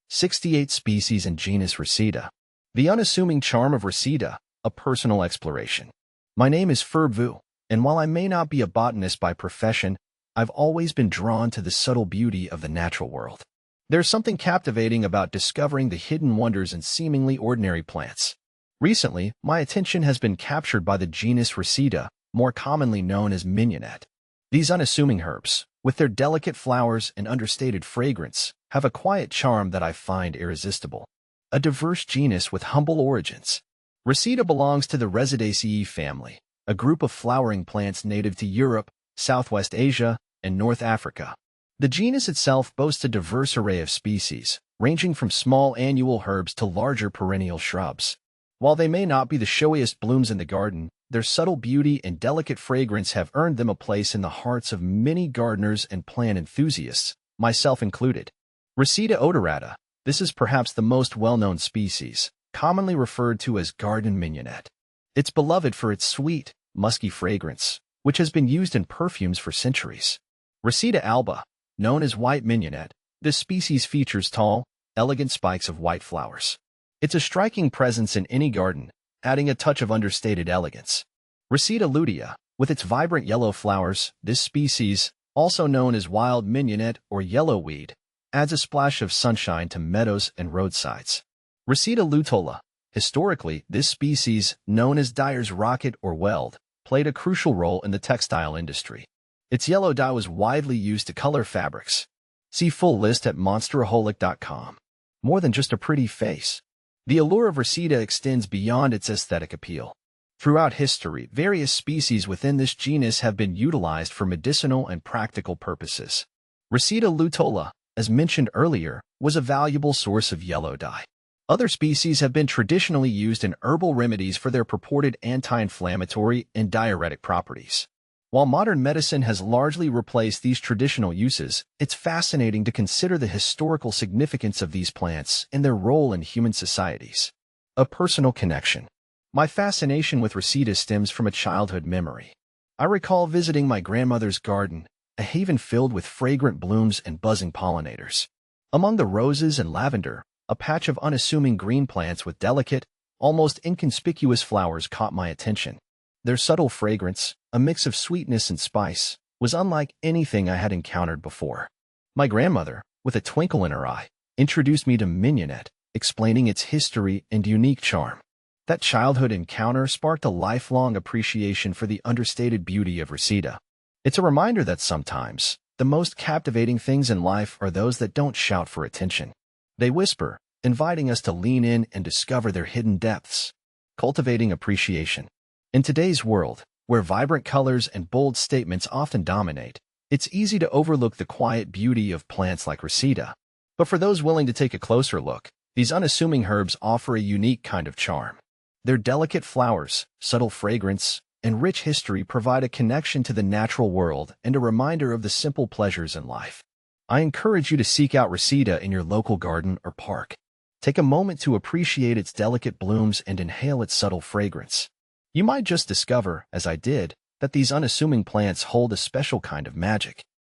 68 species in genus Reseda. The unassuming charm of Reseda, a personal exploration. My name is Vu, and while I may not be a botanist by profession, I've always been drawn to the subtle beauty of the natural world. There's something captivating about discovering the hidden wonders in seemingly ordinary plants. Recently, my attention has been captured by the genus Reseda, more commonly known as mignonette. These unassuming herbs, with their delicate flowers and understated fragrance, have a quiet charm that I find irresistible. A diverse genus with humble origins. Reseda belongs to the Resedaceae family, a group of flowering plants native to Europe, Southwest Asia, and North Africa. The genus itself boasts a diverse array of species, ranging from small annual herbs to larger perennial shrubs. While they may not be the showiest blooms in the garden, their subtle beauty and delicate fragrance have earned them a place in the hearts of many gardeners and plant enthusiasts, myself included. Reseda odorata. This is perhaps the most well-known species, commonly referred to as garden mignonette. It's beloved for its sweet, musky fragrance, which has been used in perfumes for centuries. Reseda alba, known as white mignonette, this species features tall, elegant spikes of white flowers. It's a striking presence in any garden, adding a touch of understated elegance. Reseda lutea, with its vibrant yellow flowers, this species, also known as wild mignonette or yellow weed, adds a splash of sunshine to meadows and roadsides. Reseda luteola. Historically, this species, known as dyer's rocket or weld, played a crucial role in the textile industry. Its yellow dye was widely used to color fabrics. See full list at monsteraholic.com. More than just a pretty face. The allure of Reseda extends beyond its aesthetic appeal. Throughout history, various species within this genus have been utilized for medicinal and practical purposes. Reseda luteola, as mentioned earlier, was a valuable source of yellow dye. Other species have been traditionally used in herbal remedies for their purported anti-inflammatory and diuretic properties. While modern medicine has largely replaced these traditional uses, it's fascinating to consider the historical significance of these plants and their role in human societies. A personal connection. My fascination with Reseda stems from a childhood memory. I recall visiting my grandmother's garden, a haven filled with fragrant blooms and buzzing pollinators. Among the roses and lavender, a patch of unassuming green plants with delicate, almost inconspicuous flowers caught my attention. Their subtle fragrance, a mix of sweetness and spice, was unlike anything I had encountered before. My grandmother, with a twinkle in her eye, introduced me to mignonette, explaining its history and unique charm. That childhood encounter sparked a lifelong appreciation for the understated beauty of Reseda. It's a reminder that sometimes, the most captivating things in life are those that don't shout for attention. They whisper, inviting us to lean in and discover their hidden depths. Cultivating appreciation. In today's world, where vibrant colors and bold statements often dominate, it's easy to overlook the quiet beauty of plants like Reseda. But for those willing to take a closer look, these unassuming herbs offer a unique kind of charm. Their delicate flowers, subtle fragrance, and rich history provide a connection to the natural world and a reminder of the simple pleasures in life. I encourage you to seek out Reseda in your local garden or park. Take a moment to appreciate its delicate blooms and inhale its subtle fragrance. You might just discover, as I did, that these unassuming plants hold a special kind of magic.